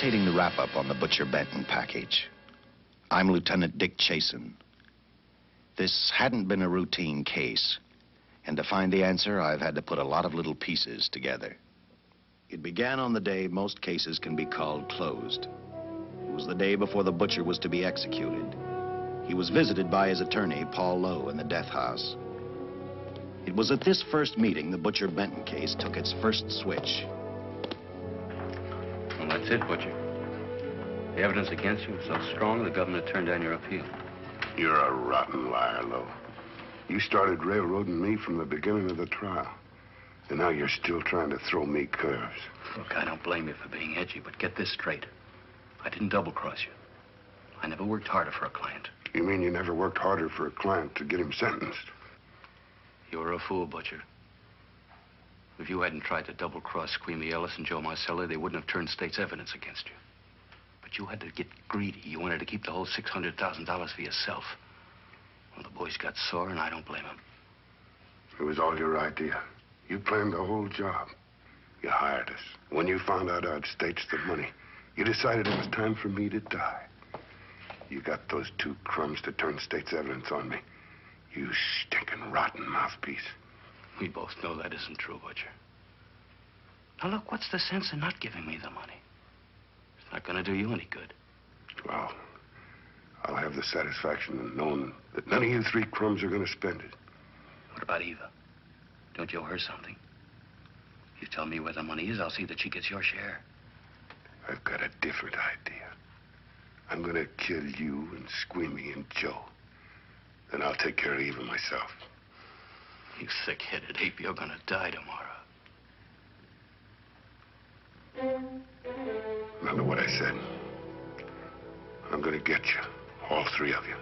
imitating the wrap-up on the Butcher Benton package. I'm Lieutenant Dick Chasen. This hadn't been a routine case, and to find the answer, I've had to put a lot of little pieces together. It began on the day most cases can be called closed. It was the day before the butcher was to be executed. He was visited by his attorney, Paul Lowe, in the death house. It was at this first meeting the Butcher Benton case took its first switch. Well, that's it, Butcher. The evidence against you was so strong, the governor turned down your appeal. You're a rotten liar, Lowe. You started railroading me from the beginning of the trial. And now you're still trying to throw me curves. Look, I don't blame you for being edgy, but get this straight. I didn't double-cross you. I never worked harder for a client. You mean you never worked harder for a client to get him sentenced? You were a fool, Butcher. If you hadn't tried to double-cross Squeamy Ellis and Joe Marcelli, they wouldn't have turned state's evidence against you. But you had to get greedy. You wanted to keep the whole $600,000 for yourself. Well, the boys got sore, and I don't blame them. It was all your idea. You planned the whole job. You hired us. When you found out I'd staged the money, you decided it was time for me to die. You got those two crumbs to turn state's evidence on me. You stinking rotten mouthpiece. We both know that isn't true, Butcher. Now, look, what's the sense in not giving me the money? It's not going to do you any good. Well, I'll have the satisfaction of knowing that none of you three crumbs are going to spend it. What about Eva? Don't you owe her something? You tell me where the money is, I'll see that she gets your share. I've got a different idea. I'm going to kill you and Squeamy and Joe. Then I'll take care of Eva myself. You thick-headed ape, you're going to die tomorrow. Remember what I said. I'm going to get you, all three of you.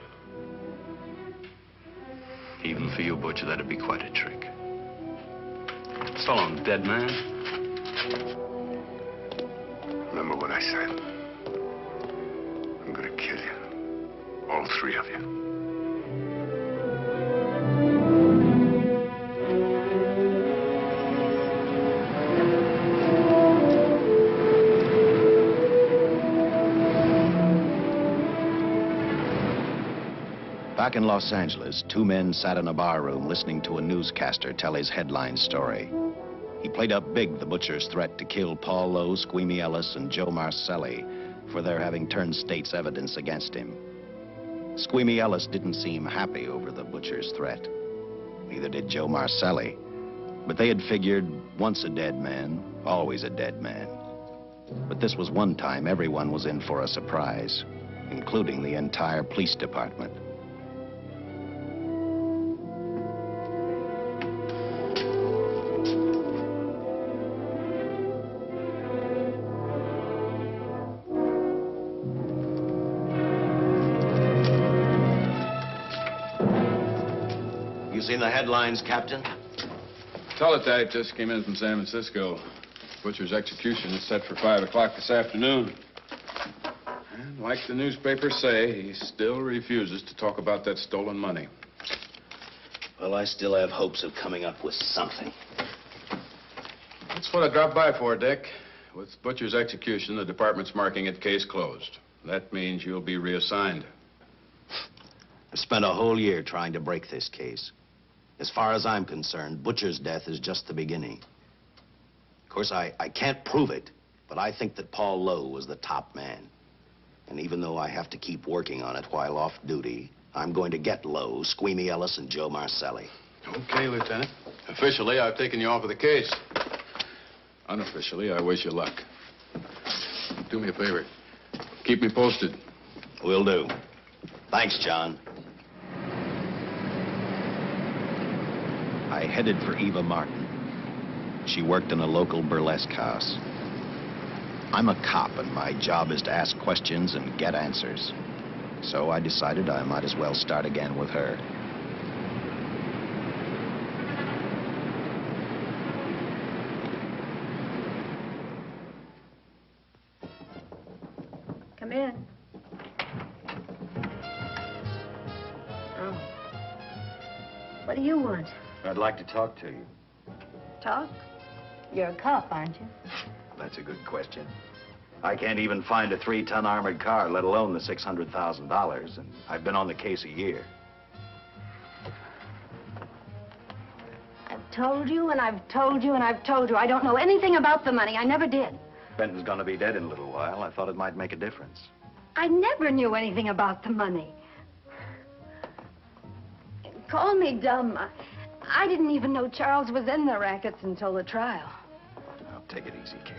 Even for you, Butcher, that'd be quite a trick. So long, dead man. Remember what I said. I'm going to kill you, all three of you. Back in Los Angeles, two men sat in a bar room listening to a newscaster tell his headline story. He played up big the butcher's threat to kill Paul Lowe, Squeamy Ellis, and Joe Marcelli for their having turned state's evidence against him. Squeamy Ellis didn't seem happy over the butcher's threat. Neither did Joe Marcelli. But they had figured, once a dead man, always a dead man. But this was one time everyone was in for a surprise, including the entire police department. You seen the headlines, Captain? Teletype just came in from San Francisco. Butcher's execution is set for 5 o'clock this afternoon. And like the newspapers say, he still refuses to talk about that stolen money. Well, I still have hopes of coming up with something. That's what I dropped by for, Dick. With Butcher's execution, the department's marking it case closed. That means you'll be reassigned. I've spent a whole year trying to break this case. As far as I'm concerned, Butcher's death is just the beginning. Of course, I can't prove it, but I think that Paul Lowe was the top man. And even though I have to keep working on it while off duty, I'm going to get Lowe, Squeamy Ellis, and Joe Marcelli. Okay, Lieutenant. Officially, I've taken you off of the case. Unofficially, I wish you luck. Do me a favor. Keep me posted. Will do. Thanks, John. I headed for Eva Martin. She worked in a local burlesque house. I'm a cop, and my job is to ask questions and get answers. So I decided I might as well start again with her. Come in. Oh. What do you want? I'd like to talk to you. Talk? You're a cop, aren't you? That's a good question. I can't even find a 3-ton armored car, let alone the $600,000, and I've been on the case a year. I've told you, and I've told you, and I've told you. I don't know anything about the money. I never did. Benton's gonna be dead in a little while. I thought it might make a difference. I never knew anything about the money. Call me dumb. I didn't even know Charles was in the rackets until the trial. Now, take it easy, kid.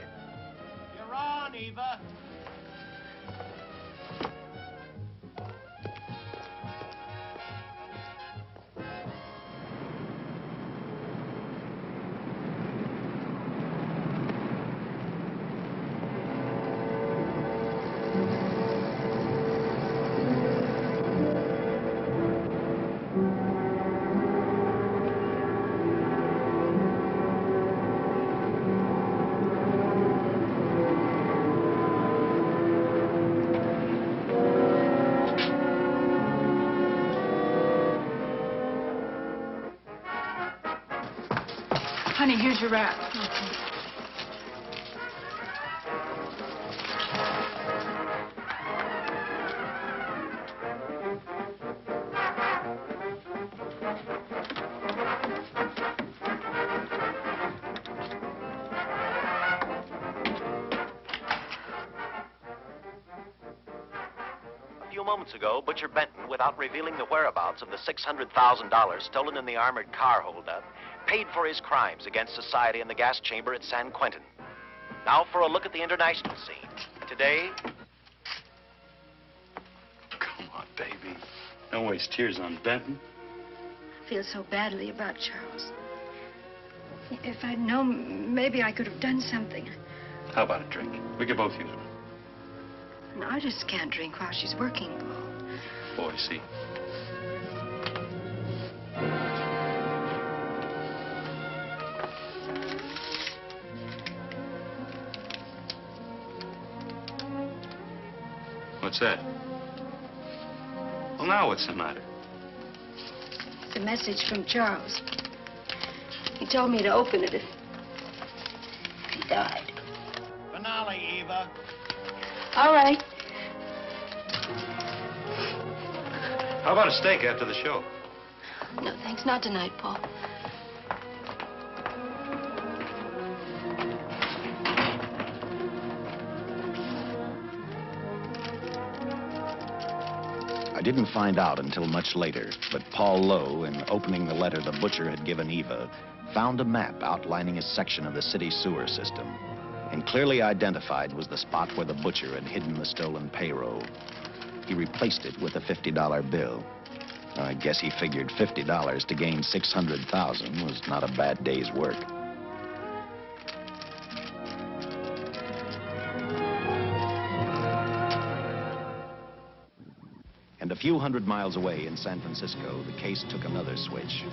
You're on, Eva. Honey, here's your wrap. A few moments ago, Butcher Benton, without revealing the whereabouts of the $600,000 stolen in the armored car holdup, paid for his crimes against society in the gas chamber at San Quentin. Now for a look at the international scene. Today... Come on, baby. Don't waste tears on Benton. I feel so badly about Charles. If I'd known, maybe I could have done something. How about a drink? We could both use one. An artist can't drink while she's working, Paul. Boy, see. What's that? Well, now what's the matter? It's a message from Charles. He told me to open it if he died. Finale, Eva. All right. How about a steak after the show? No, thanks. Not tonight, Paul. I didn't find out until much later, but Paul Lowe, in opening the letter the butcher had given Eva, found a map outlining a section of the city sewer system. And clearly identified was the spot where the butcher had hidden the stolen payroll. He replaced it with a $50 bill. I guess he figured $50 to gain $600,000 was not a bad day's work. And a few hundred miles away in San Francisco, the case took another switch,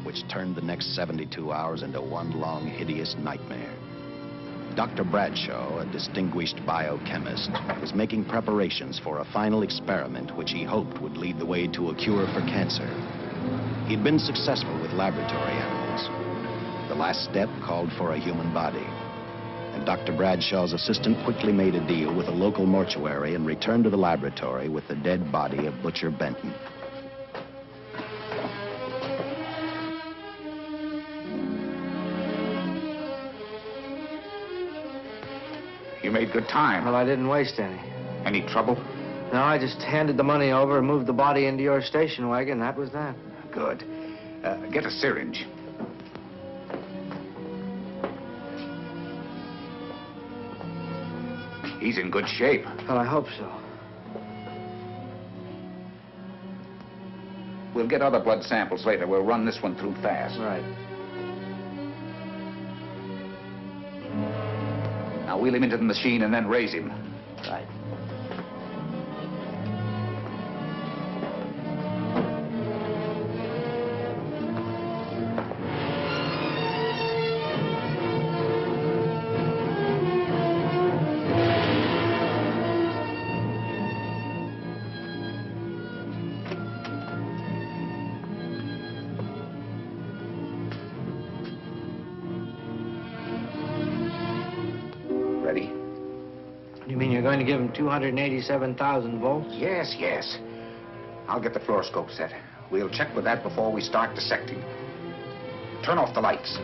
which turned the next 72 hours into one long, hideous nightmare. Dr. Bradshaw, a distinguished biochemist, was making preparations for a final experiment which he hoped would lead the way to a cure for cancer. He'd been successful with laboratory animals. The last step called for a human body. And Dr. Bradshaw's assistant quickly made a deal with a local mortuary and returned to the laboratory with the dead body of Butcher Benton. You made good time. Well, I didn't waste any. Any trouble? No, I just handed the money over and moved the body into your station wagon. That was that. Good. Get a syringe. He's in good shape. Well, I hope so. We'll get other blood samples later. We'll run this one through fast. Right. Now wheel him into the machine and then raise him. Right. going to give him 287,000 volts? Yes, yes. I'll get the fluoroscope set. We'll check with that before we start dissecting. Turn off the lights.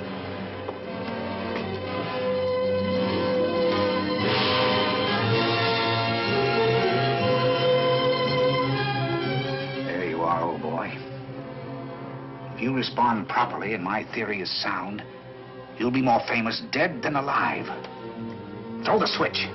There you are, old boy. If you respond properly and my theory is sound, you'll be more famous dead than alive. Throw the switch.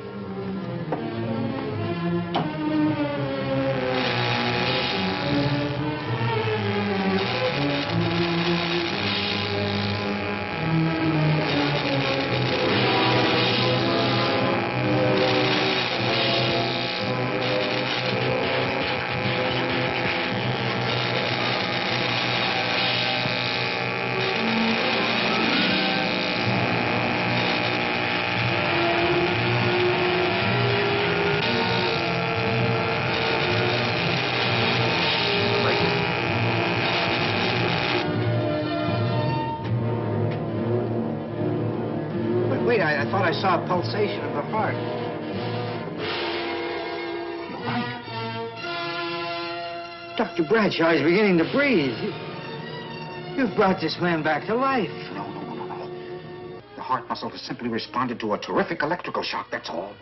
Wait, I thought I saw a pulsation of the heart. You're right. Dr. Bradshaw is beginning to breathe. You've brought this man back to life. No. The heart muscle has simply responded to a terrific electrical shock, that's all.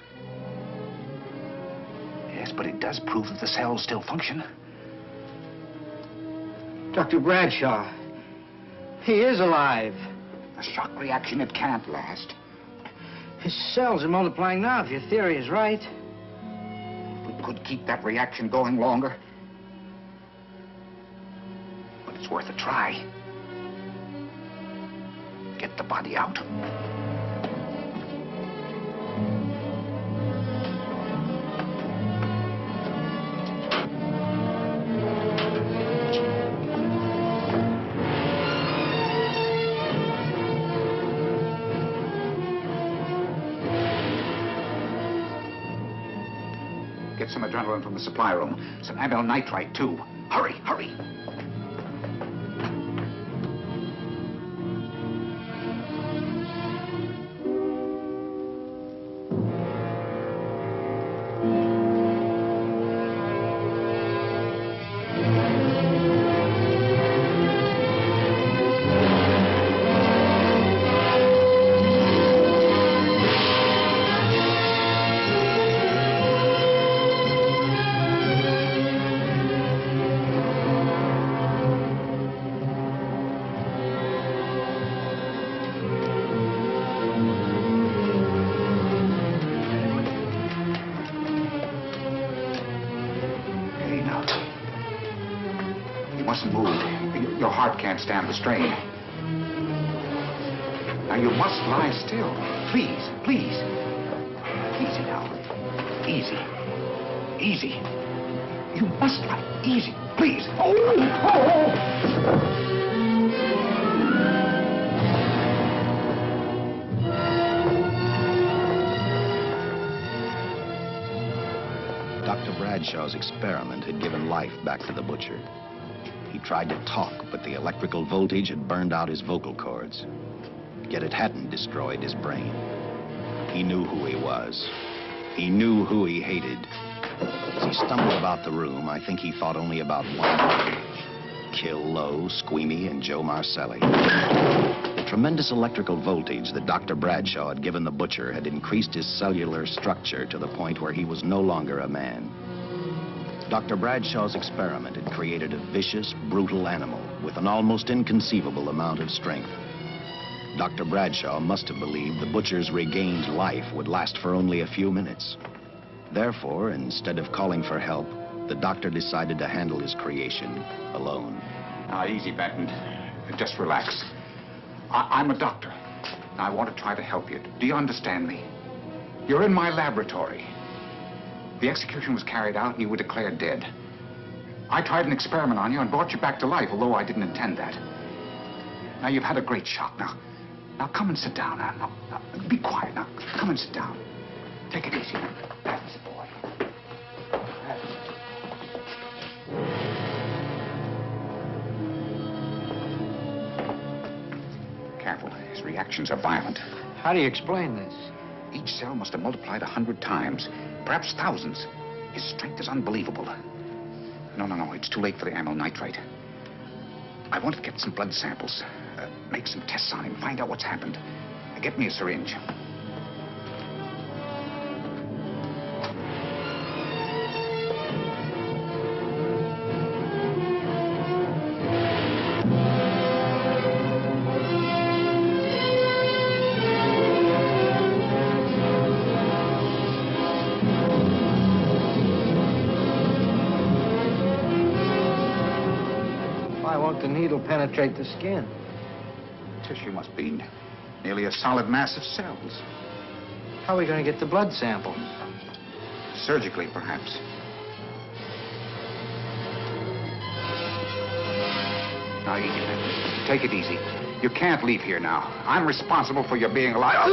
Yes, but it does prove that the cells still function. Dr. Bradshaw, he is alive. A shock reaction, it can't last. His cells are multiplying now, if your theory is right. We could keep that reaction going longer. But it's worth a try. Get the body out. Get some adrenaline from the supply room. Some amyl nitrite, too. Hurry, hurry. Your heart can't stand the strain. Now, you must lie still. Please, please. Easy now. Easy. Easy. You must lie. Easy. Please. Oh! Dr. Bradshaw's experiment had given life back to the butcher. He tried to talk, but the electrical voltage had burned out his vocal cords. Yet it hadn't destroyed his brain. He knew who he was. He knew who he hated. As he stumbled about the room, I think he thought only about one thing: kill Lowe, Squeamy, and Joe Marcelli. The tremendous electrical voltage that Dr. Bradshaw had given the butcher had increased his cellular structure to the point where he was no longer a man. Dr. Bradshaw's experiment had created a vicious, brutal animal with an almost inconceivable amount of strength. Dr. Bradshaw must have believed the butcher's regained life would last for only a few minutes. Therefore, instead of calling for help, the doctor decided to handle his creation alone. Now, easy, Benton. Just relax. I'm a doctor. I want to try to help you. Do you understand me? You're in my laboratory. The execution was carried out and you were declared dead. I tried an experiment on you and brought you back to life, although I didn't intend that. Now, you've had a great shock. Now come and sit down. Now, be quiet. Now, come and sit down. Take it easy. That's the boy. Careful. His reactions are violent. How do you explain this? Each cell must have multiplied 100 times, perhaps thousands. His strength is unbelievable. No, it's too late for the amyl nitrite. I want to get some blood samples, make some tests on him, find out what's happened. Get me a syringe. Why won't the needle penetrate the skin? Tissue must be nearly a solid mass of cells. How are we going to get the blood sample? Surgically, perhaps. Now, take it easy. You can't leave here now. I'm responsible for your being alive.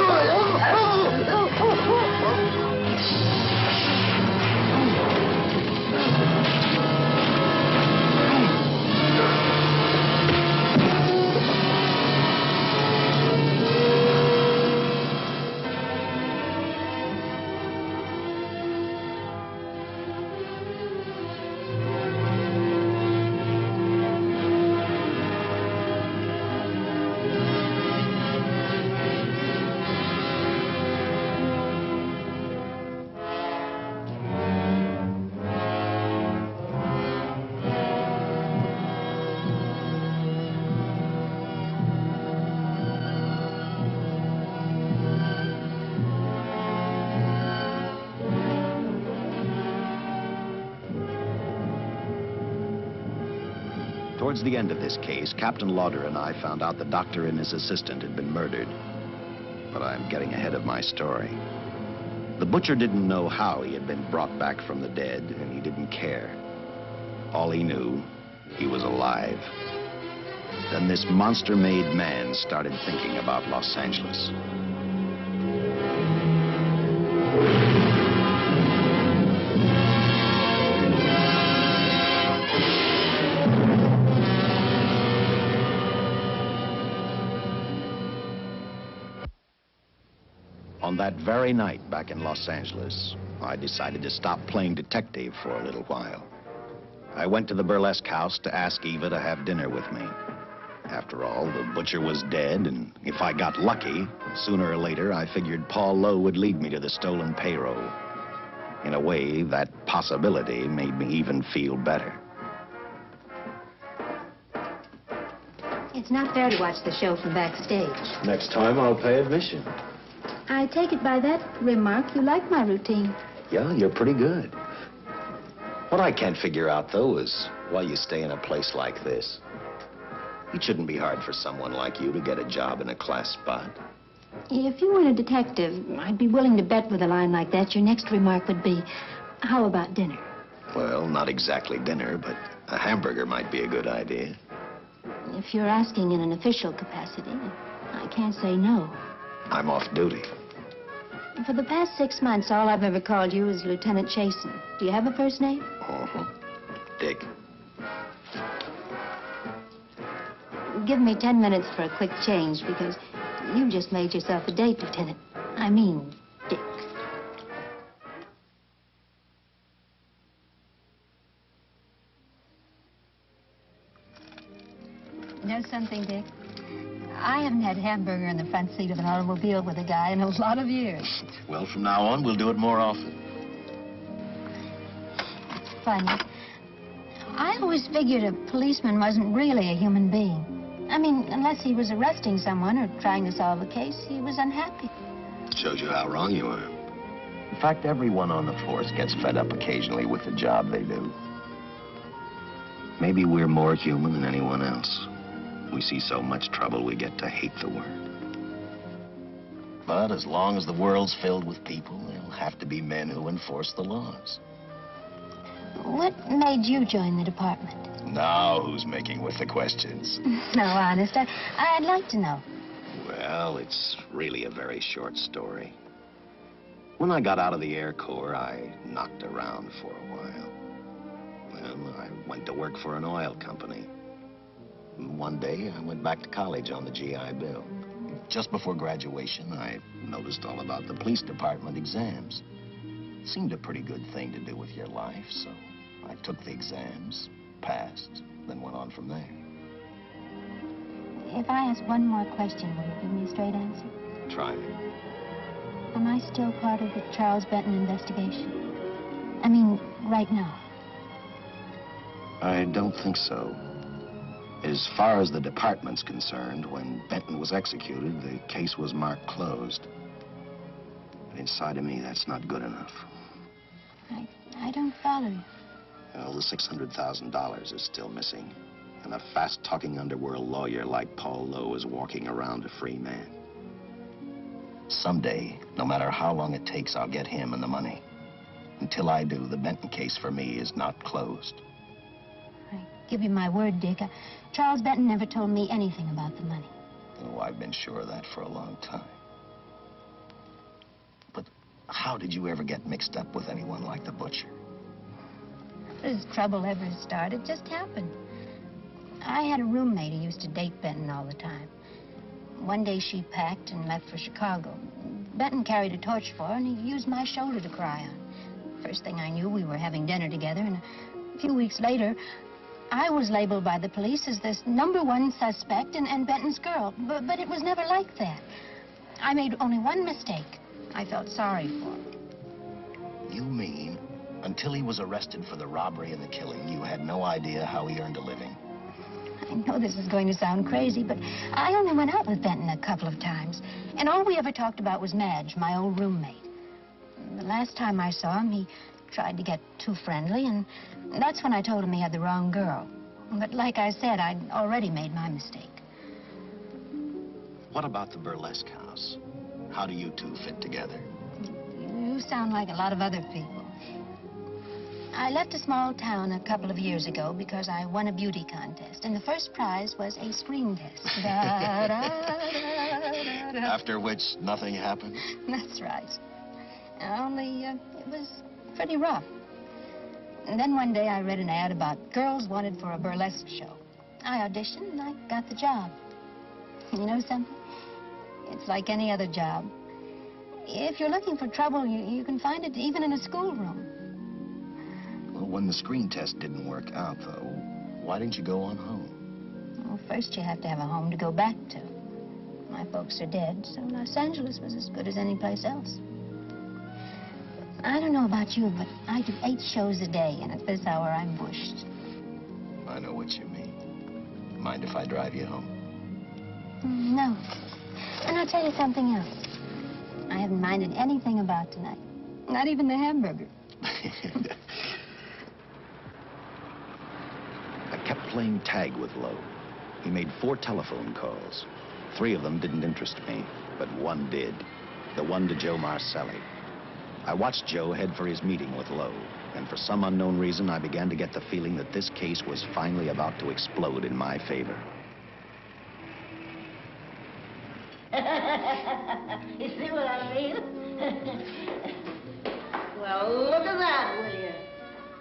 Towards the end of this case, Captain Lauder and I found out the doctor and his assistant had been murdered. But I'm getting ahead of my story. The butcher didn't know how he had been brought back from the dead, and he didn't care. All he knew, he was alive. Then this monster-made man started thinking about Los Angeles. On that very night back in Los Angeles, I decided to stop playing detective for a little while. I went to the burlesque house to ask Eva to have dinner with me. After all, the butcher was dead, and if I got lucky, sooner or later, I figured Paul Lowe would lead me to the stolen payroll. In a way, that possibility made me even feel better. It's not fair to watch the show from backstage. Next time, I'll pay admission. I take it by that remark you like my routine. Yeah, you're pretty good. What I can't figure out, though, is why you stay in a place like this. It shouldn't be hard for someone like you to get a job in a class spot. If you weren't a detective, I'd be willing to bet with a line like that your next remark would be, how about dinner? Well, not exactly dinner, but a hamburger might be a good idea. If you're asking in an official capacity, I can't say no. I'm off duty. For the past 6 months, all I've ever called you is Lieutenant Chasen. Do you have a first name? Uh-huh. Dick. Give me 10 minutes for a quick change, because you just made yourself a date, Lieutenant. I mean, Dick. Know something, Dick? I haven't had hamburger in the front seat of an automobile with a guy in a lot of years. Well, from now on, we'll do it more often. Funny. I always figured a policeman wasn't really a human being. I mean, unless he was arresting someone or trying to solve a case, he was unhappy. Shows you how wrong you are. In fact, everyone on the force gets fed up occasionally with the job they do. Maybe we're more human than anyone else. We see so much trouble, we get to hate the word. But as long as the world's filled with people, there'll have to be men who enforce the laws. What made you join the department? Now who's making with the questions? No, honest, I'd like to know. Well, it's really a very short story. When I got out of the Air Corps, I knocked around for a while. Well, I went to work for an oil company. One day, I went back to college on the GI Bill. Just before graduation, I noticed all about the police department exams. Seemed a pretty good thing to do with your life, so I took the exams, passed, then went on from there. If I ask one more question, will you give me a straight answer? Try me. Am I still part of the Charles Benton investigation? I mean, right now. I don't think so. As far as the department's concerned, when Benton was executed, the case was marked closed. But inside of me, that's not good enough. I don't follow you. Well, the $600,000 is still missing. And a fast-talking underworld lawyer like Paul Lowe is walking around a free man. Someday, no matter how long it takes, I'll get him and the money. Until I do, the Benton case for me is not closed. I give you my word, Dick. Charles Benton never told me anything about the money. Oh, I've been sure of that for a long time. But how did you ever get mixed up with anyone like the butcher? This trouble ever started just happened. I had a roommate who used to date Benton all the time. One day she packed and left for Chicago. Benton carried a torch for her, and he used my shoulder to cry on. First thing I knew, we were having dinner together, and a few weeks later, I was labeled by the police as this #1 suspect and Benton's girl. But it was never like that. I made only one mistake. I felt sorry for him. You mean, until he was arrested for the robbery and the killing, you had no idea how he earned a living? I know this is going to sound crazy, but I only went out with Benton a couple of times. And all we ever talked about was Madge, my old roommate. The last time I saw him, he tried to get too friendly, and that's when I told him he had the wrong girl. But like I said, I'd already made my mistake. What about the burlesque house? How do you two fit together? You sound like a lot of other people. I left a small town a couple of years ago because I won a beauty contest, and the first prize was a screen test. Da, da, da, da. After which, nothing happened? That's right. Only, it was pretty rough. And then one day I read an ad about girls wanted for a burlesque show. I auditioned and I got the job. You know something? It's like any other job. If you're looking for trouble, you can find it even in a schoolroom. Well, when the screen test didn't work out, though, why didn't you go on home? Well, first you have to have a home to go back to. My folks are dead, so Los Angeles was as good as any place else. I don't know about you, but I do 8 shows a day, and at this hour I'm bushed. I know what you mean. Mind if I drive you home? No. And I'll tell you something else. I haven't minded anything about tonight. Not even the hamburger. I kept playing tag with Lowe. He made 4 telephone calls. 3 of them didn't interest me, but one did. The one to Joe Marcelli. I watched Joe head for his meeting with Lowe, and for some unknown reason, I began to get the feeling that this case was finally about to explode in my favor. You see what I mean? Well, look at that, will you?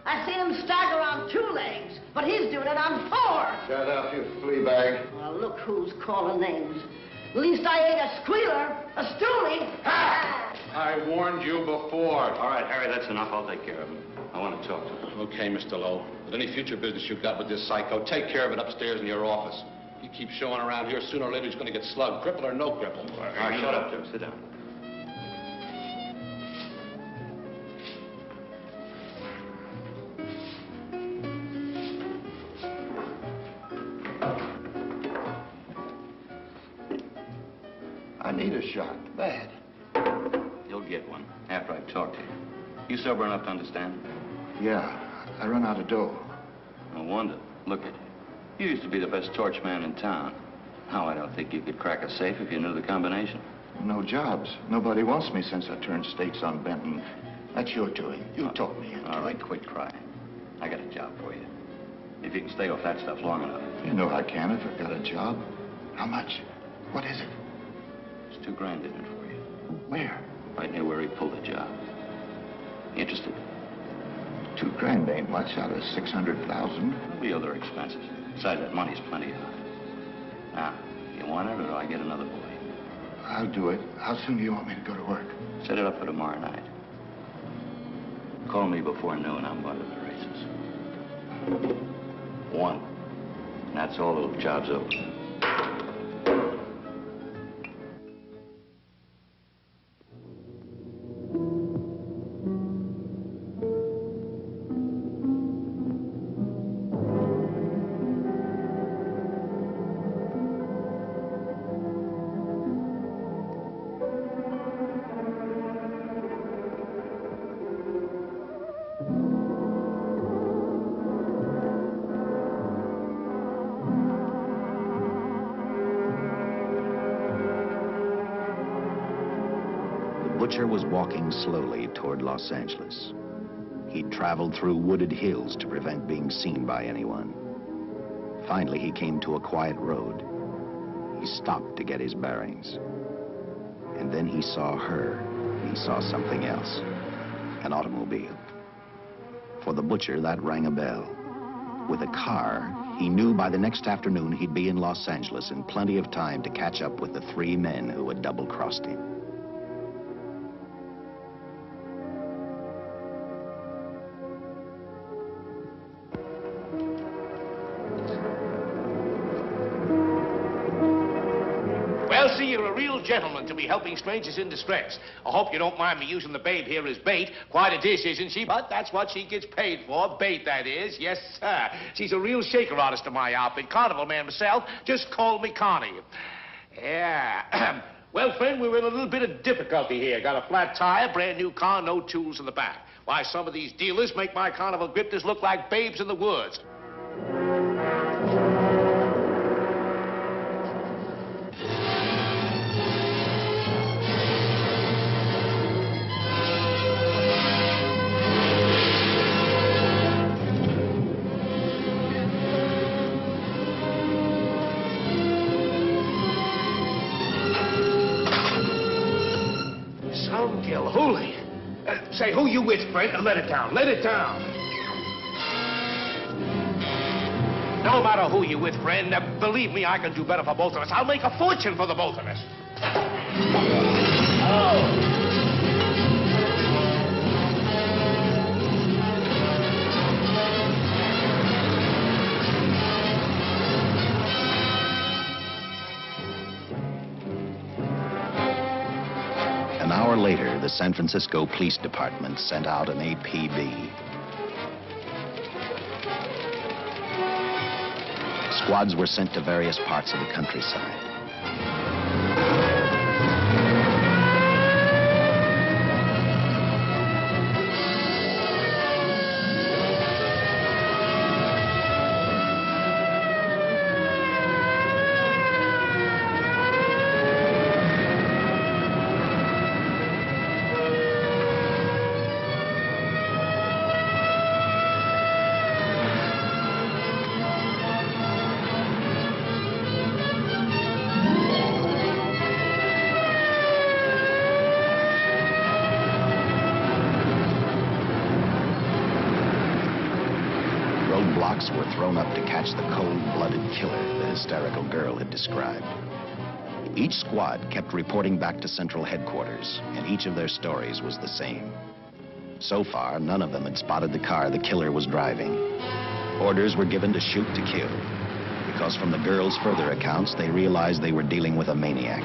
I seen him stagger on 2 legs, but he's doing it on 4. Shut up, you flea bag. Well, look who's calling names. At least I ain't a squealer, a stoolie. I warned you before. All right, Harry, that's enough. I'll take care of him. I want to talk to him. Okay, Mr. Lowe. With any future business you've got with this psycho, take care of it upstairs in your office. He keeps showing around here, sooner or later he's going to get slugged, cripple or no cripple. All right, shut up, Joe. Sit down. I need a shot, bad. You'll get one after I talk to you. You sober enough to understand? Yeah, I run out of dough. No wonder. Look at you. You used to be the best torch man in town. Now, I don't think you could crack a safe if you knew the combination. No jobs. Nobody wants me since I turned states on Benton. That's your doing. You talked me into it. All right, quit crying. I got a job for you. If you can stay off that stuff long enough. You know I can if I've got a job. How much? What is it? There's $2 grand in it for you. Where? Right near where he pulled the job. Interested? $2 grand ain't much out of 600,000. There'll be other expenses. Besides, that money's plenty of it. Now, you want it, or do I get another boy? I'll do it. How soon do you want me to go to work? Set it up for tomorrow night. Call me before noon. I'm going to the races. 1. That's all. The job's over. The butcher was walking slowly toward Los Angeles. He'd traveled through wooded hills to prevent being seen by anyone. Finally, he came to a quiet road. He stopped to get his bearings. And then he saw her. He saw something else. An automobile. For the butcher, that rang a bell. With a car, he knew by the next afternoon he'd be in Los Angeles in plenty of time to catch up with the 3 men who had double-crossed him. Well, see, you're a real gentleman to be helping strangers in distress. I hope you don't mind me using the babe here as bait. Quite a dish, isn't she? But that's what she gets paid for. Bait, that is. Yes, sir. She's a real shaker artist of my outfit. Carnival man myself. Just call me Connie. Yeah. Well, friend, we're in a little bit of difficulty here. Got a flat tire, brand new car, no tools in the back. Why, some of these dealers make my carnival grifters look like babes in the woods. Holy. Say, who you with, friend? Let it down. Let it down. No matter who you with, friend, believe me, I can do better for both of us. I'll make a fortune for the both of us. Oh! An hour later, the San Francisco Police Department sent out an APB. Squads were sent to various parts of the countryside. Roadblocks were thrown up to catch the cold-blooded killer the hysterical girl had described. Each squad kept reporting back to Central Headquarters, and each of their stories was the same. So far, none of them had spotted the car the killer was driving. Orders were given to shoot to kill, because from the girls' further accounts, they realized they were dealing with a maniac.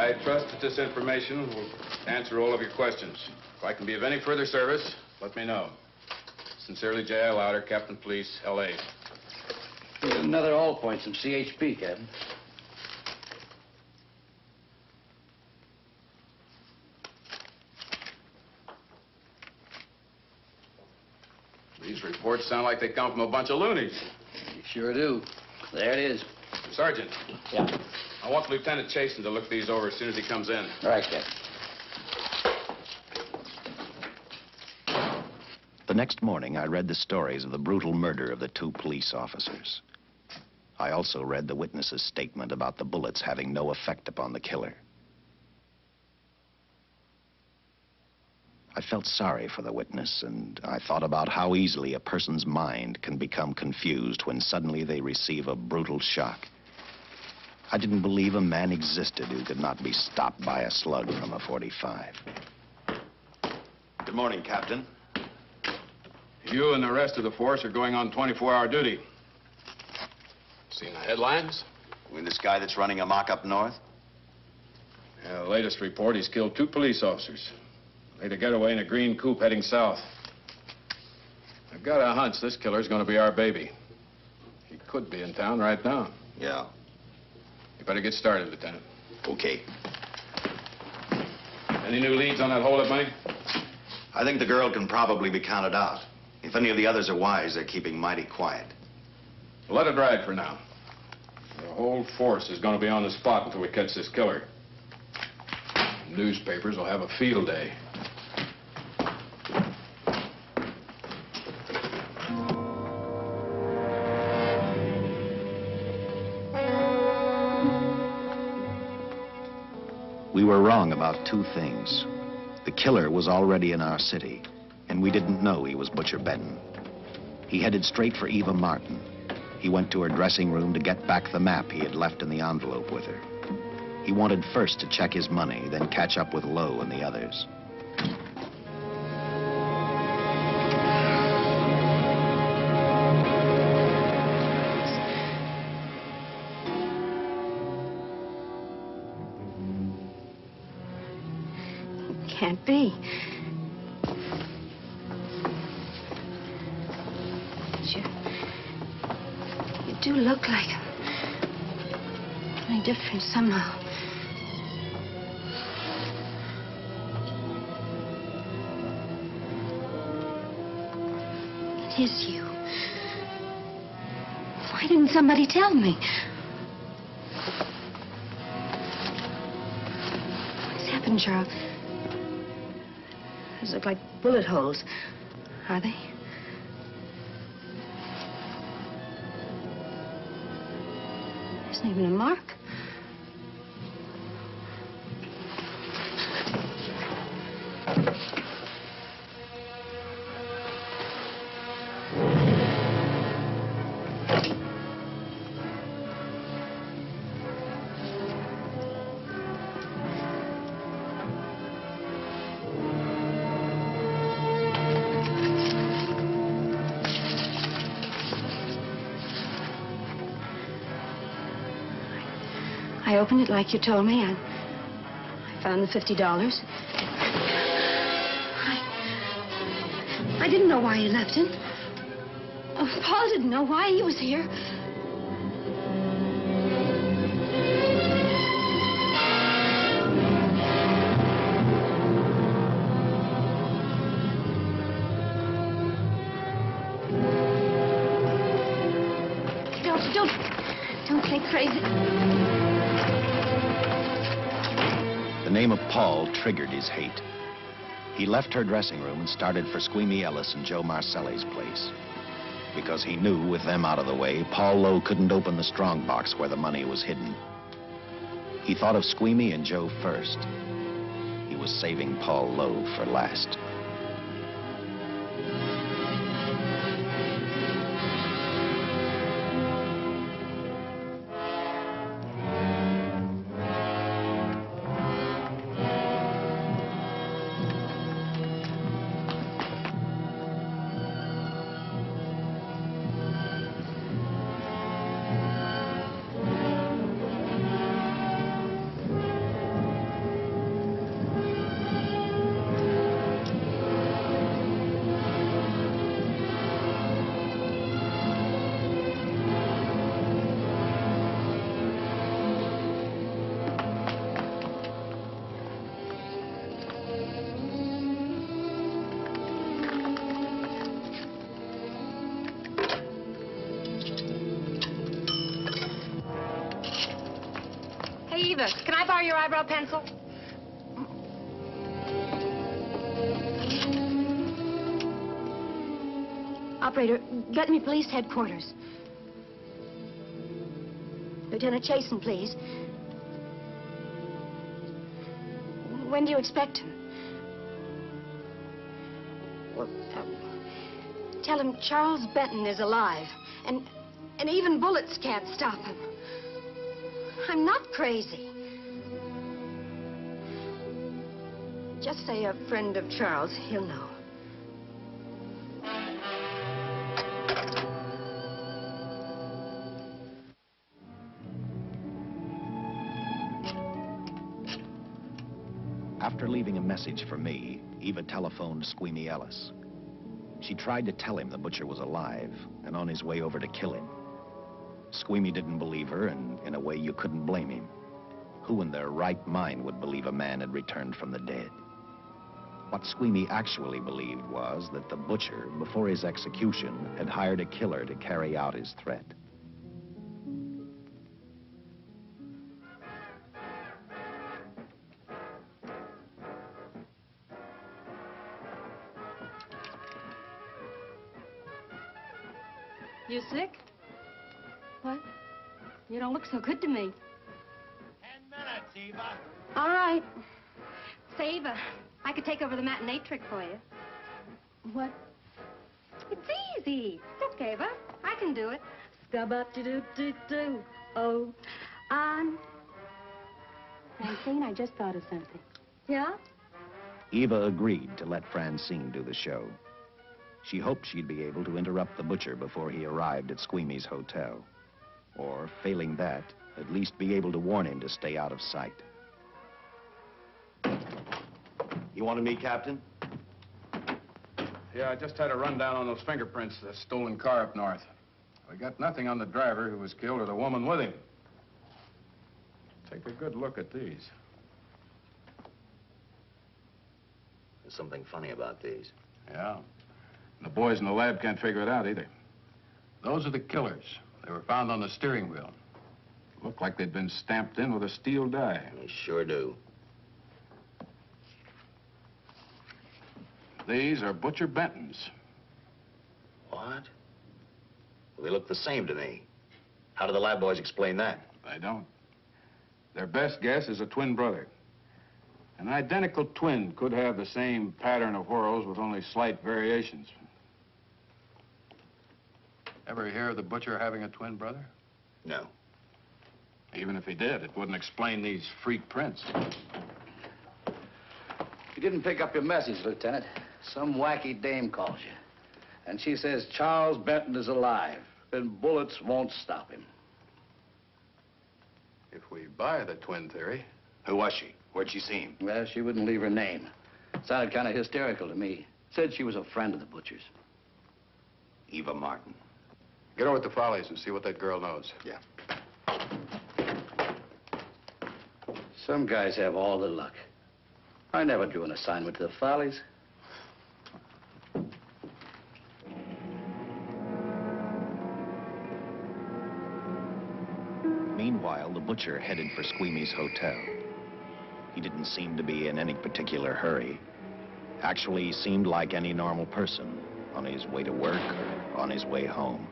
I trust that this information will answer all of your questions. If I can be of any further service, let me know. Sincerely, J.I. Louder, Captain Police, L.A. Here's another all points from CHP, Captain. These reports sound like they come from a bunch of loonies. You sure do. There it is. Sergeant. Yeah. I want Lieutenant Chasen to look these over as soon as he comes in. All right, Captain. The next morning, I read the stories of the brutal murder of the 2 police officers. I also read the witness's statement about the bullets having no effect upon the killer. I felt sorry for the witness, and I thought about how easily a person's mind can become confused when suddenly they receive a brutal shock. I didn't believe a man existed who could not be stopped by a slug from a .45. Good morning, Captain. You and the rest of the force are going on 24-hour duty. Seen the headlines? You mean this guy that's running amok up north? Yeah, the latest report, he's killed 2 police officers. Made a getaway in a green coupe heading south. I've got a hunch this killer's going to be our baby. He could be in town right now. Yeah. You better get started, Lieutenant. Okay. Any new leads on that hold-up money? I think the girl can probably be counted out. If any of the others are wise, they're keeping mighty quiet. Let it ride for now. The whole force is going to be on the spot until we catch this killer. Newspapers will have a field day. We were wrong about 2 things. The killer was already in our city, and we didn't know he was Butcher Benton. He headed straight for Eva Martin. He went to her dressing room to get back the map he had left in the envelope with her. He wanted first to check his money, then catch up with Lowe and the others. Can't be. You do look like him. Only different somehow. It is you. Why didn't somebody tell me? What's happened, Charles? Those look like bullet holes. Are they? There isn't even a mark. I opened it like you told me. I found the $50. I didn't know why you left him. Oh, Paul didn't know why he was here. Don't say crazy. The name of Paul triggered his hate. He left her dressing room and started for Squeamy Ellis and Joe Marcelli's place. Because he knew, with them out of the way, Paul Lowe couldn't open the strong box where the money was hidden. He thought of Squeamy and Joe first. He was saving Paul Lowe for last. Hey, Eva, can I borrow your eyebrow pencil? Operator, get me police headquarters. Lieutenant Chasen, please. When do you expect him? Well, tell him Charles Benton is alive, and even bullets can't stop him. I'm not crazy. Just say a friend of Charles. He'll know. After leaving a message for me, Eva telephoned Squeamy Ellis. She tried to tell him the butcher was alive and on his way over to kill him. Squeamy didn't believe her, and in a way you couldn't blame him. Who in their right mind would believe a man had returned from the dead? What Squeamy actually believed was that the butcher, before his execution, had hired a killer to carry out his threat. You sick? What? You don't look so good to me. 10 minutes, Eva. All right. Say, Eva, I could take over the matinee trick for you. What? It's easy. Look, Eva, I can do it. Scub-up-de-doo-doo-doo. Oh, Francine, I just thought of something. Yeah? Eva agreed to let Francine do the show. She hoped she'd be able to interrupt the butcher before he arrived at Squeamy's hotel. Or, failing that, at least be able to warn him to stay out of sight. You wanted me, Captain? Yeah, I just had a rundown on those fingerprints of the stolen car up north. We got nothing on the driver who was killed or the woman with him. Take a good look at these. There's something funny about these. Yeah. And the boys in the lab can't figure it out either. Those are the killers. They were found on the steering wheel. Looked like they'd been stamped in with a steel die. They sure do. These are Butcher Benton's. What? Well, they look the same to me. How do the lab boys explain that? They don't. Their best guess is a twin brother. An identical twin could have the same pattern of whorls with only slight variations. Ever hear of the butcher having a twin brother? No. Even if he did, it wouldn't explain these freak prints. You didn't pick up your message, Lieutenant. Some wacky dame calls you. And she says Charles Benton is alive, and bullets won't stop him. If we buy the twin theory... Who was she? Where'd she see him? Well, she wouldn't leave her name. Sounded kind of hysterical to me. Said she was a friend of the butcher's. Eva Martin. Get over at the Follies and see what that girl knows. Yeah. Some guys have all the luck. I never drew an assignment to the Follies. Meanwhile, the butcher headed for Squeamy's hotel. He didn't seem to be in any particular hurry. Actually, he seemed like any normal person, on his way to work or on his way home.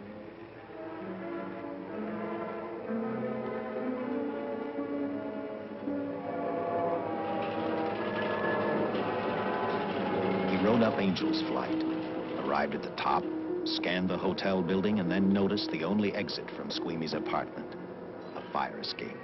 He rode up Angel's Flight, arrived at the top, scanned the hotel building, and then noticed the only exit from Squeamy's apartment, a fire escape.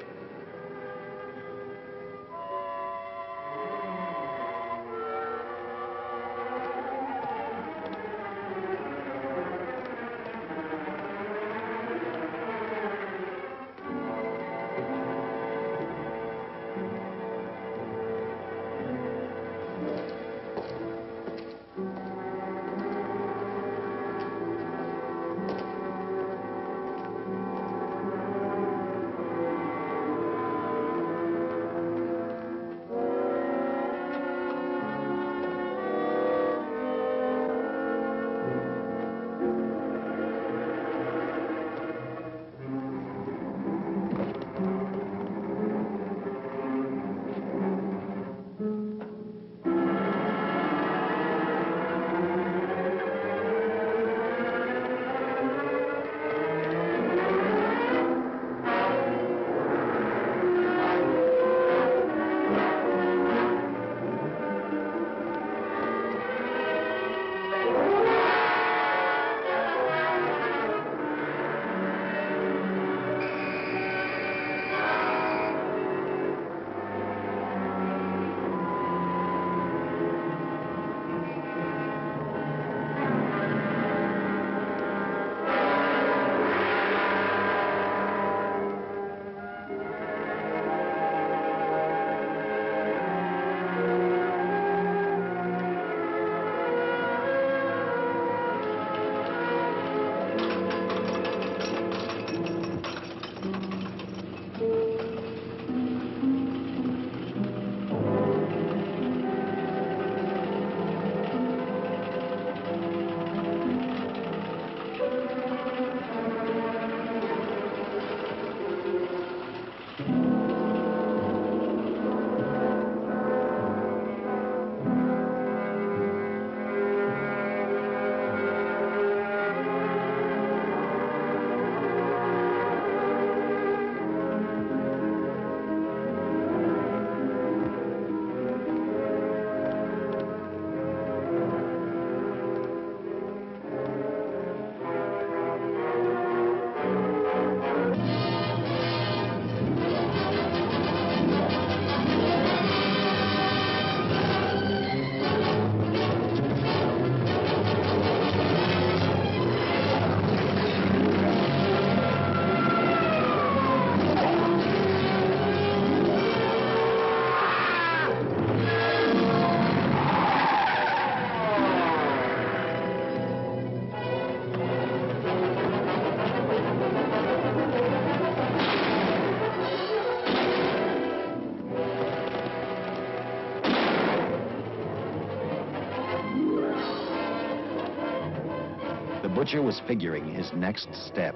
Butcher was figuring his next step.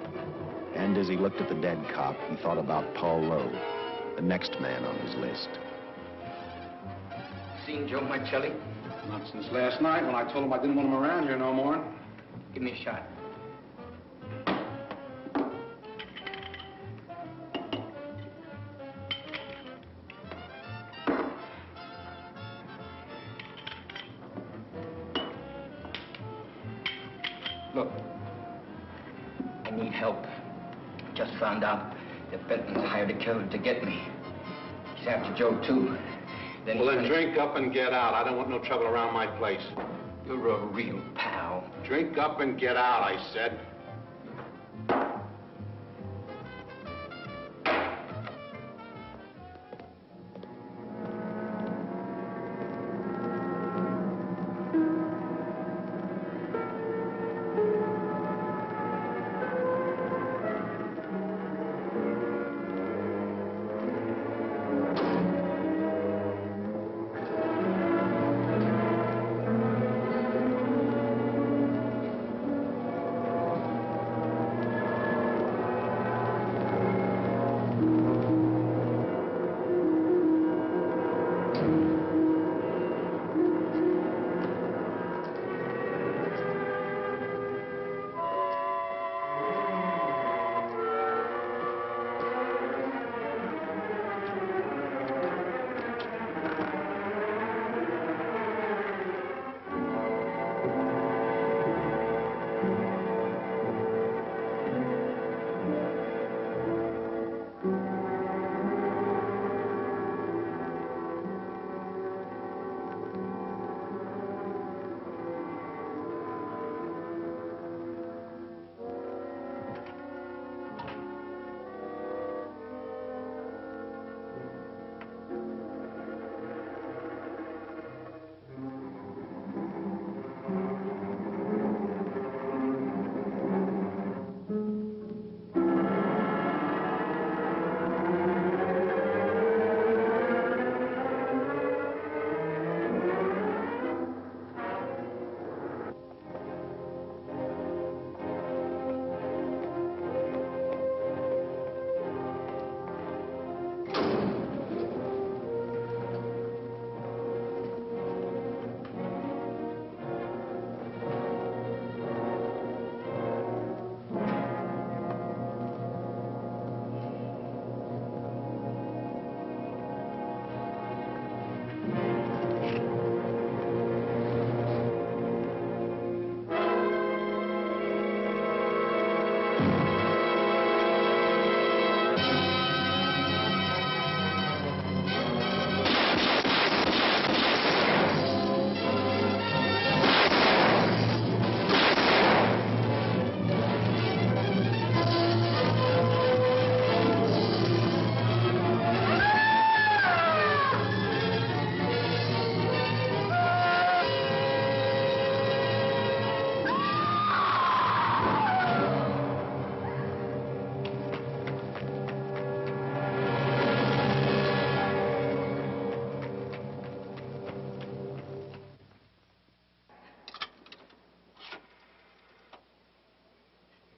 And as he looked at the dead cop, he thought about Paul Lowe, the next man on his list. Seen Joe Marcelli? Not since last night when I told him I didn't want him around here no more. Give me a shot. Look, I need help. Just found out that Benton's hired a killer to get me. He's after Joe, too. Well, then drink up and get out. I don't want no trouble around my place. You're a real pal. Drink up and get out, I said.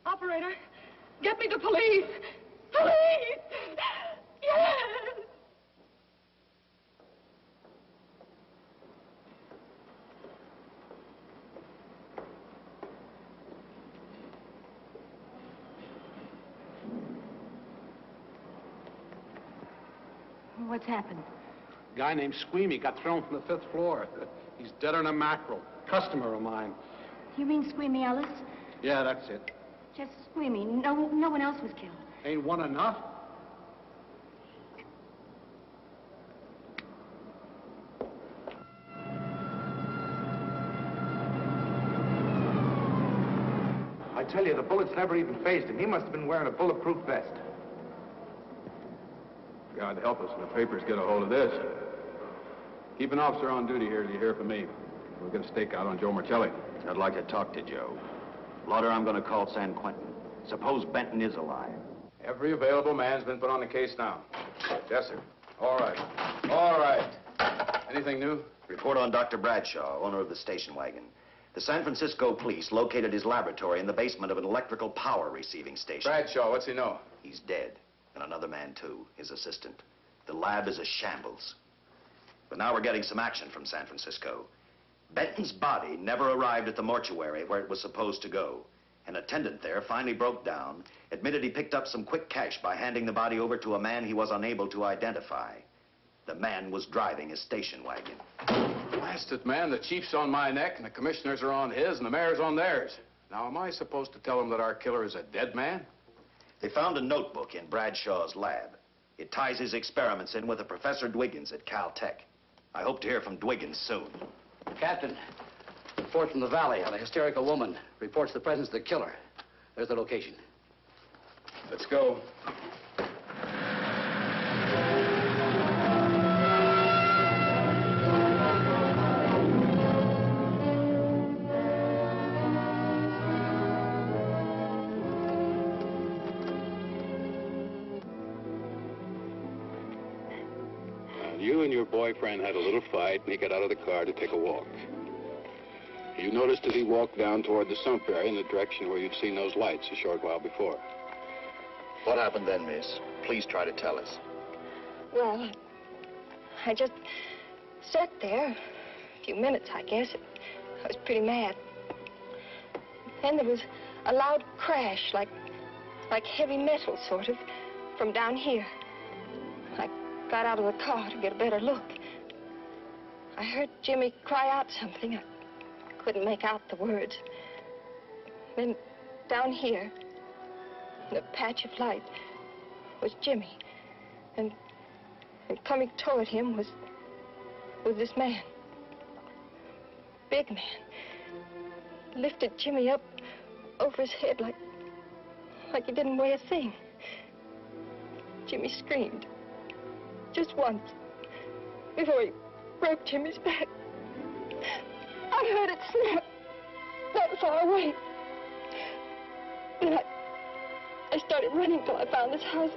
Operator, get me the police. Police! Yes! What's happened? A guy named Squeamy got thrown from the 5th floor. He's deader than a mackerel. Customer of mine. You mean Squeamy Ellis? Yeah, that's it. Just Squeamy. No one else was killed. Ain't one enough? I tell you, the bullets never even phased him. He must have been wearing a bulletproof vest. God help us when the papers get a hold of this. Keep an officer on duty here till you hear from me. We'll get a stakeout on Joe Marcelli. I'd like to talk to Joe. Lauder, I'm going to call San Quentin. Suppose Benton is alive. Every available man's been put on the case now. Yes, sir. All right. All right. Anything new? Report on Dr. Bradshaw, owner of the station wagon. The San Francisco police located his laboratory in the basement of an electrical power receiving station. Bradshaw, what's he know? He's dead. And another man, too, his assistant. The lab is a shambles. But now we're getting some action from San Francisco. Benton's body never arrived at the mortuary where it was supposed to go. An attendant there finally broke down, admitted he picked up some quick cash by handing the body over to a man he was unable to identify. The man was driving his station wagon. Blast it, man. The chief's on my neck, and the commissioners are on his, and the mayor's on theirs. Now, am I supposed to tell them that our killer is a dead man? They found a notebook in Bradshaw's lab. It ties his experiments in with a Professor Dwiggins at Caltech. I hope to hear from Dwiggins soon. Captain, report from the valley on a hysterical woman. Reports the presence of the killer. There's the location. Let's go. You and your boyfriend had a little fight, and he got out of the car to take a walk. You noticed that he walked down toward the sump area in the direction where you'd seen those lights a short while before. What happened then, miss? Please try to tell us. Well, I just sat there a few minutes, I guess. I was pretty mad. Then there was a loud crash, like heavy metal, sort of, from down here. I got out of the car to get a better look. I heard Jimmy cry out something. I couldn't make out the words. Then down here, in a patch of light, was Jimmy. And coming toward him was this man. Big man. Lifted Jimmy up over his head like he didn't weigh a thing. Jimmy screamed. Just once, before he broke Jimmy's back. I heard it snap that far away. Then I started running till I found this house.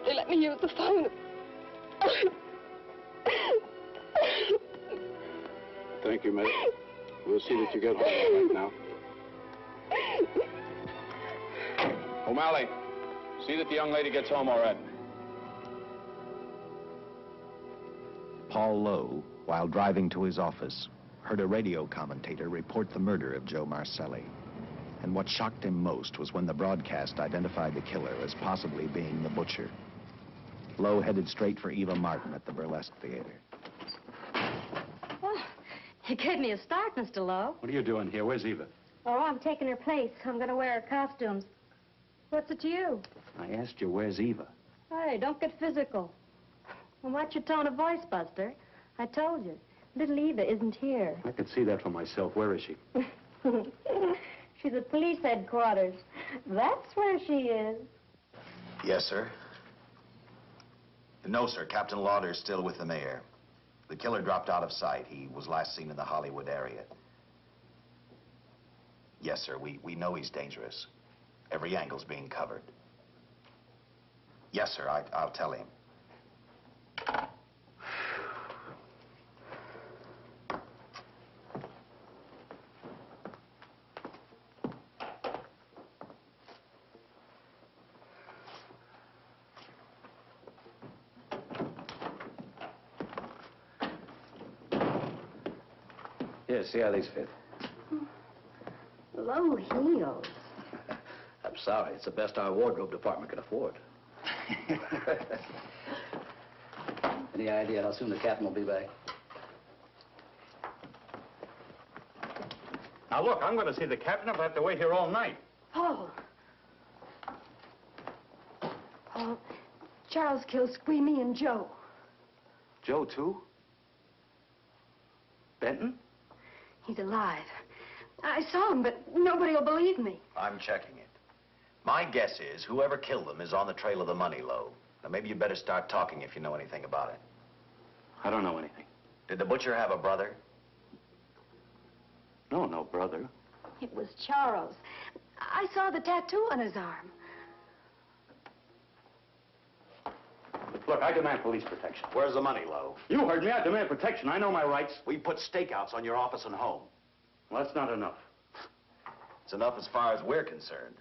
They let me use the phone. Thank you, mate. We'll see that you get home right now. O'Malley, see that the young lady gets home all right. Paul Lowe, while driving to his office, heard a radio commentator report the murder of Joe Marcelli. And what shocked him most was when the broadcast identified the killer as possibly being the butcher. Lowe headed straight for Eva Martin at the Burlesque Theater. Oh, you gave me a start, Mr. Lowe. What are you doing here? Where's Eva? Oh, I'm taking her place. I'm going to wear her costumes. What's it to you? I asked you, where's Eva? Hey, don't get physical. Well, watch your tone of voice, Buster. I told you. Little Eva isn't here. I could see that for myself. Where is she? She's at police headquarters. That's where she is. Yes, sir. No, sir. Captain Lauder's still with the mayor. The killer dropped out of sight. He was last seen in the Hollywood area. Yes, sir. We know he's dangerous. Every angle's being covered. Yes, sir. I'll tell him. Here, see how these fit. Low heels. I'm sorry. It's the best our wardrobe department can afford. Any idea how soon the captain will be back? Now, look, I'm going to see the captain. I'll have to wait here all night. Paul. Paul, Charles killed Squeamy and Joe. Joe, too? Benton? He's alive. I saw him, but nobody will believe me. I'm checking it. My guess is whoever killed them is on the trail of the money, Lowe. Now, maybe you better start talking if you know anything about it. I don't know anything. Did the butcher have a brother? No brother. It was Charles. I saw the tattoo on his arm. Look, I demand police protection. Where's the money, Lowe? You heard me. I demand protection. I know my rights. We put stakeouts on your office and home. Well, that's not enough. It's enough as far as we're concerned.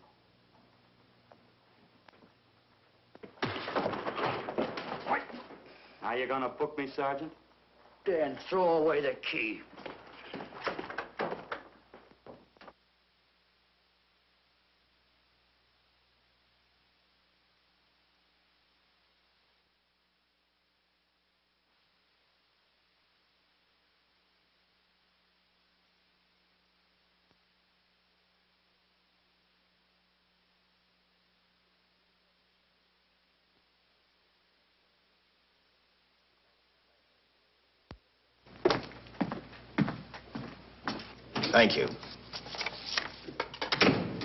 Now you gonna book me, Sergeant? Then throw away the key. Thank you.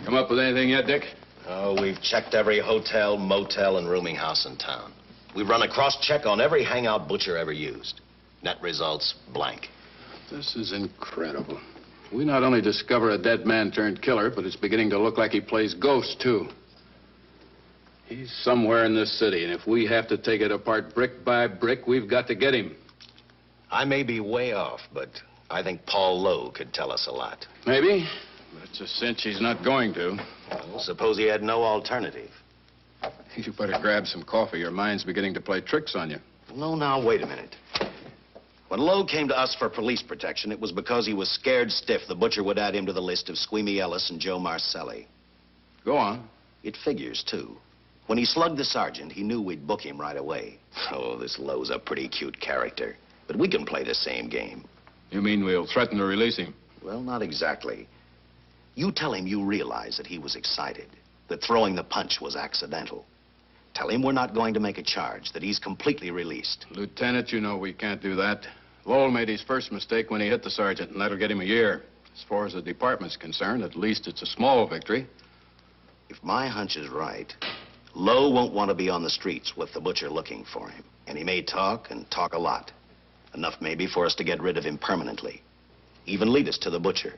Come up with anything yet, Dick? Oh, we've checked every hotel, motel, and rooming house in town. We've run a cross-check on every hangout Butcher ever used. Net results, blank. This is incredible. We not only discover a dead man turned killer, but it's beginning to look like he plays ghost, too. He's somewhere in this city, and if we have to take it apart brick by brick, we've got to get him. I may be way off, but I think Paul Lowe could tell us a lot. Maybe, but it's a cinch he's not going to. Well, suppose he had no alternative. You better grab some coffee. Your mind's beginning to play tricks on you. No, now, wait a minute. When Lowe came to us for police protection, it was because he was scared stiff the Butcher would add him to the list of Squeamy Ellis and Joe Marcelli. Go on. It figures, too. When he slugged the sergeant, he knew we'd book him right away. Oh, this Lowe's a pretty cute character. But we can play the same game. You mean we'll threaten to release him? Well, not exactly. You tell him you realize that he was excited, that throwing the punch was accidental. Tell him we're not going to make a charge, that he's completely released. Lieutenant, you know we can't do that. Lowell made his first mistake when he hit the sergeant, and that'll get him a year. As far as the department's concerned, at least it's a small victory. If my hunch is right, Lowe won't want to be on the streets with the Butcher looking for him. And he may talk, and talk a lot. Enough maybe for us to get rid of him permanently. Even lead us to the Butcher.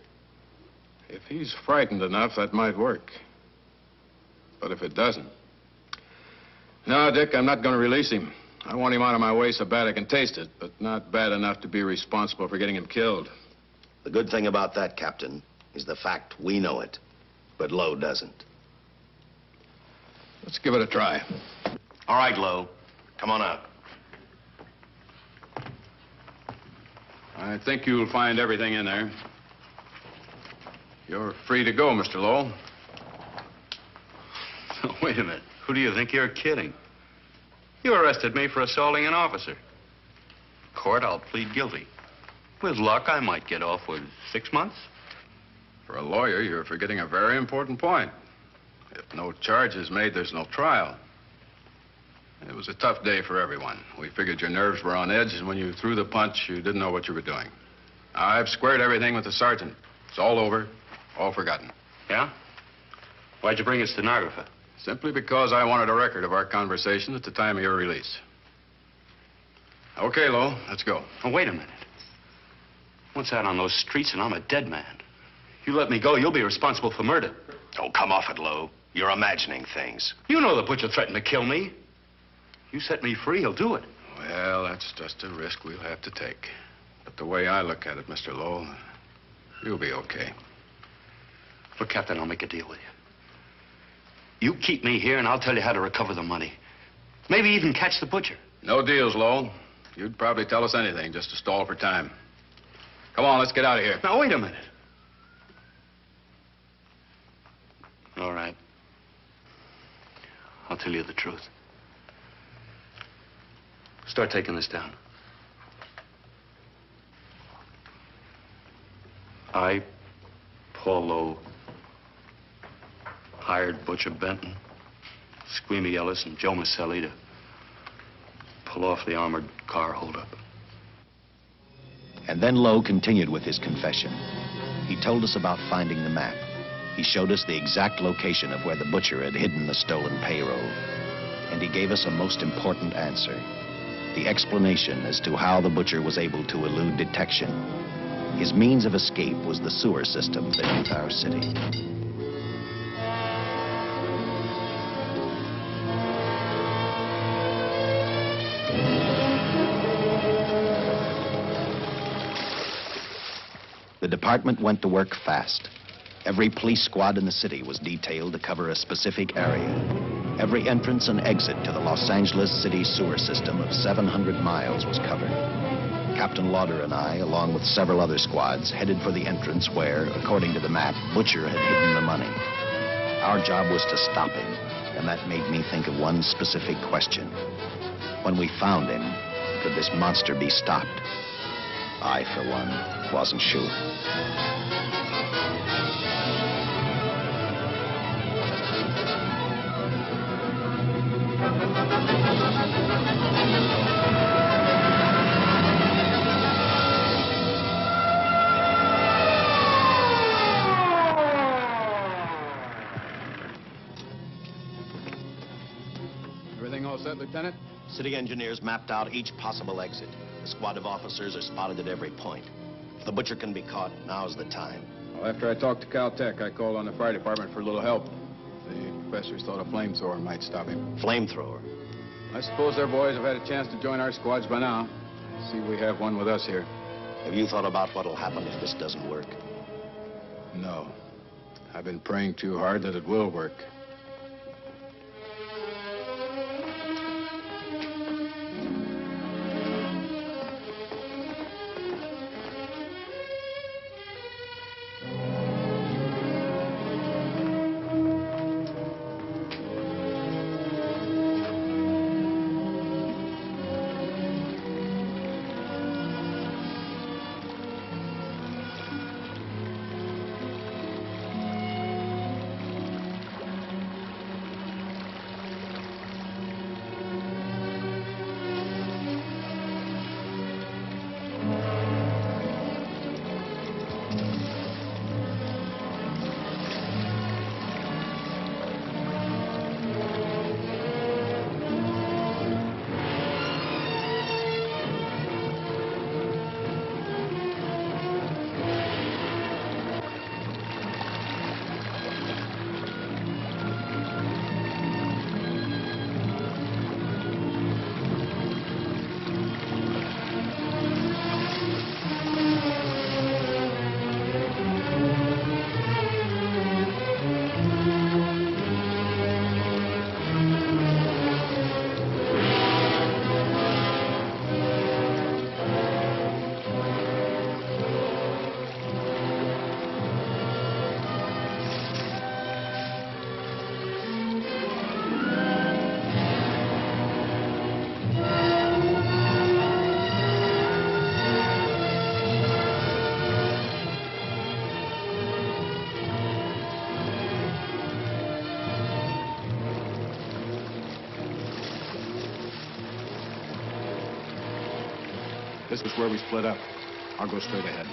If he's frightened enough, that might work. But if it doesn't... No, Dick, I'm not going to release him. I want him out of my way so bad I can taste it, but not bad enough to be responsible for getting him killed. The good thing about that, Captain, is the fact we know it, but Lowe doesn't. Let's give it a try. All right, Lowe. Come on out. I think you'll find everything in there. You're free to go, Mr. Lowell. Wait a minute. Who do you think you're kidding? You arrested me for assaulting an officer. Court, I'll plead guilty. With luck, I might get off with 6 months. For a lawyer, you're forgetting a very important point. If no charge is made, there's no trial. It was a tough day for everyone. We figured your nerves were on edge, and when you threw the punch, you didn't know what you were doing. I've squared everything with the sergeant. It's all over, all forgotten. Yeah? Why'd you bring a stenographer? Simply because I wanted a record of our conversation at the time of your release. Okay, Lowe, let's go. Oh, wait a minute. Once out on those streets and I'm a dead man. You let me go, you'll be responsible for murder. Oh, come off it, Lowe. You're imagining things. You know the Butcher threatened to kill me. You set me free, he'll do it. Well, that's just a risk we'll have to take. But the way I look at it, Mr. Lowell, you'll be okay. Look, Captain, I'll make a deal with you. You keep me here, and I'll tell you how to recover the money. Maybe even catch the Butcher. No deals, Lowell. You'd probably tell us anything just to stall for time. Come on, let's get out of here. Now, wait a minute. All right. I'll tell you the truth. Start taking this down. I, Paul Lowe, hired Butcher Benton, Squeamy Ellis, and Joe Marcelli to pull off the armored car holdup. And then Lowe continued with his confession. He told us about finding the map. He showed us the exact location of where the Butcher had hidden the stolen payroll. And he gave us a most important answer. The explanation as to how the Butcher was able to elude detection. His means of escape was the sewer system beneath our city. The department went to work fast. Every police squad in the city was detailed to cover a specific area. Every entrance and exit to the Los Angeles city sewer system of 700 miles was covered. Captain Lauder and I, along with several other squads, headed for the entrance where, according to the map, Butcher had hidden the money. Our job was to stop him, and that made me think of one specific question. When we found him, could this monster be stopped? I, for one, wasn't sure. Everything all set, Lieutenant? City engineers mapped out each possible exit. A squad of officers are spotted at every point. If the Butcher can be caught, now's the time. Well, after I talked to Caltech, I called on the fire department for a little help. The professors thought a flamethrower might stop him. Flamethrower? I suppose their boys have had a chance to join our squads by now. I see we have one with us here. Have you thought about what'll happen if this doesn't work? No. I've been praying too hard that it will work. This is where we split up. I'll go straight ahead.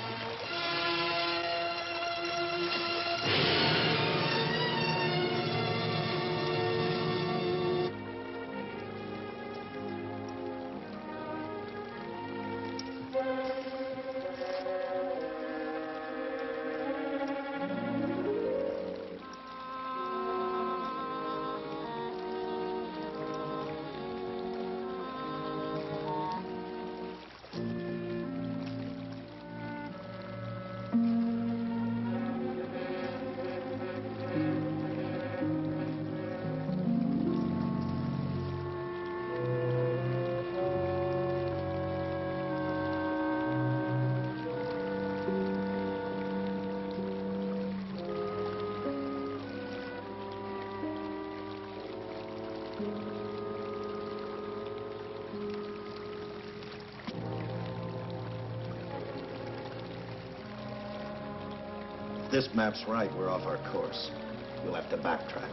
If this map's right, we're off our course. We'll have to backtrack.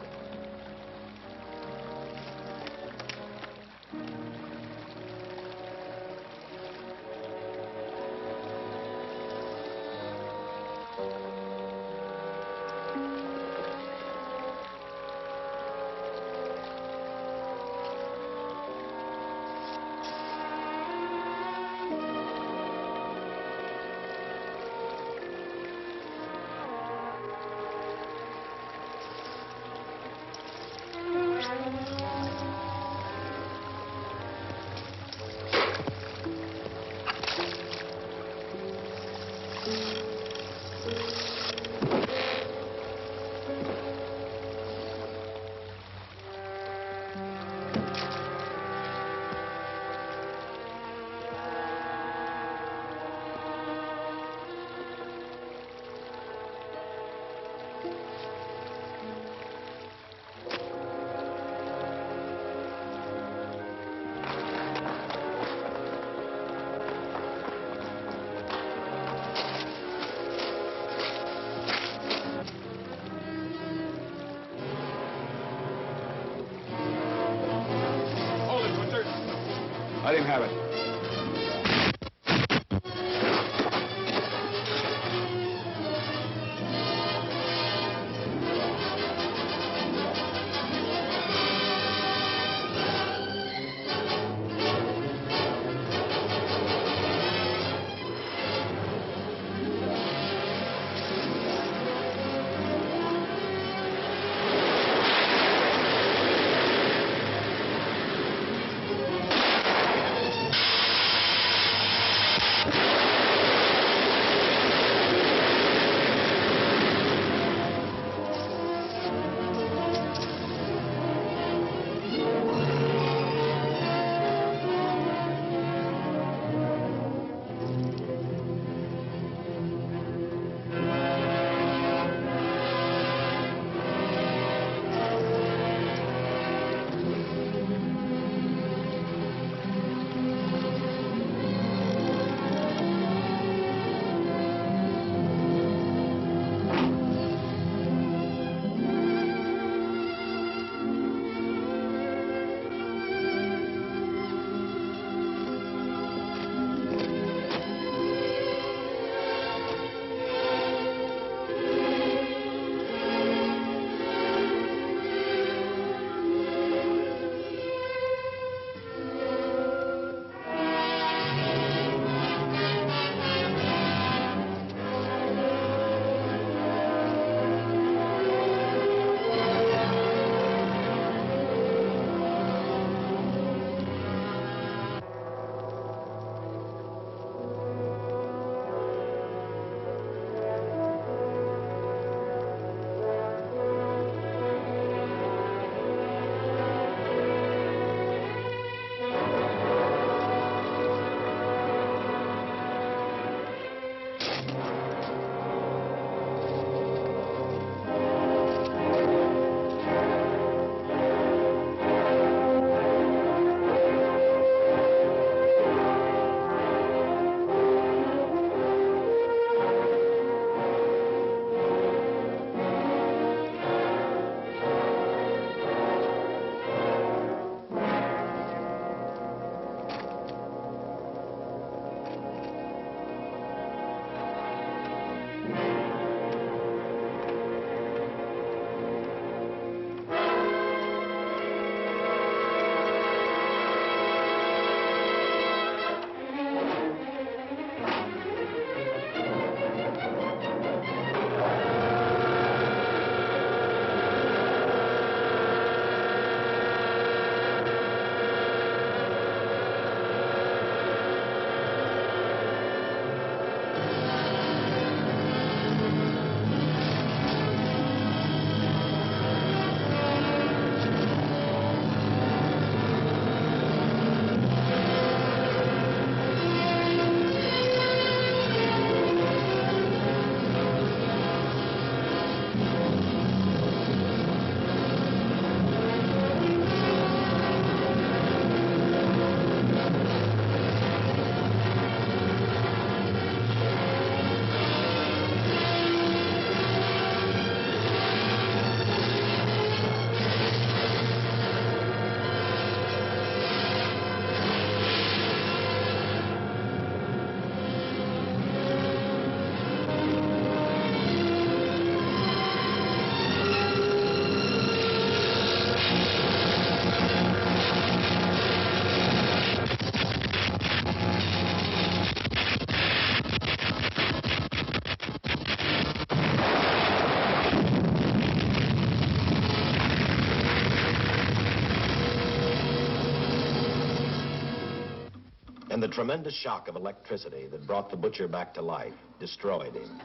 And the tremendous shock of electricity that brought the butcher back to life destroyed him.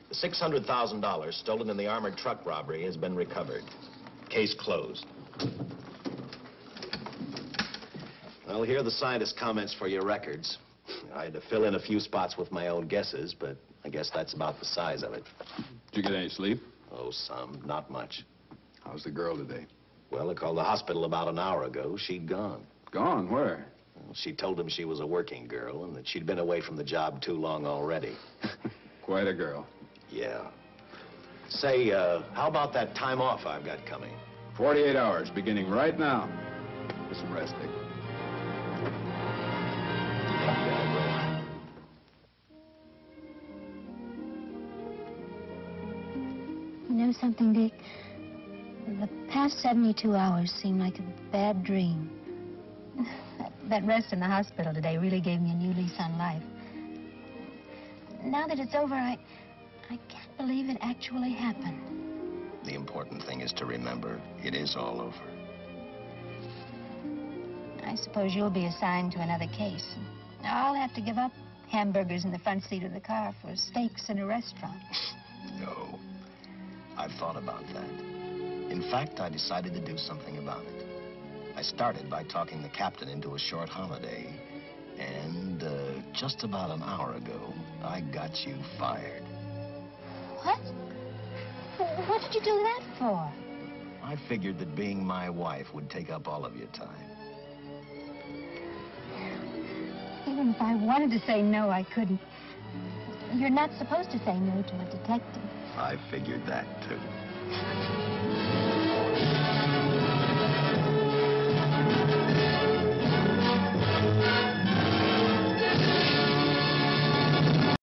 The $600,000 stolen in the armored truck robbery has been recovered. Case closed. Well, here are the scientist's comments for your records. I had to fill in a few spots with my own guesses, but I guess that's about the size of it. Did you get any sleep? Oh, some. Not much. How's the girl today? Well, I called the hospital about an hour ago. She'd gone. Gone? Where? Well, she told them she was a working girl and that she'd been away from the job too long already. Quite a girl. Yeah. Say, how about that time off I've got coming? 48 hours, beginning right now. Get some rest, Dick. know something, Dick? The past 72 hours seem like a bad dream. That rest in the hospital today really gave me a new lease on life. Now that it's over, I can't believe it actually happened. The important thing is to remember it is all over. I suppose you'll be assigned to another case. I'll have to give up hamburgers in the front seat of the car for steaks in a restaurant. No. I've thought about that. In fact, I decided to do something about it. I started by talking the captain into a short holiday. And just about an hour ago, I got you fired. What? What did you do that for? I figured that being my wife would take up all of your time. Even if I wanted to say no, I couldn't. You're not supposed to say no to a detective. I figured that, too.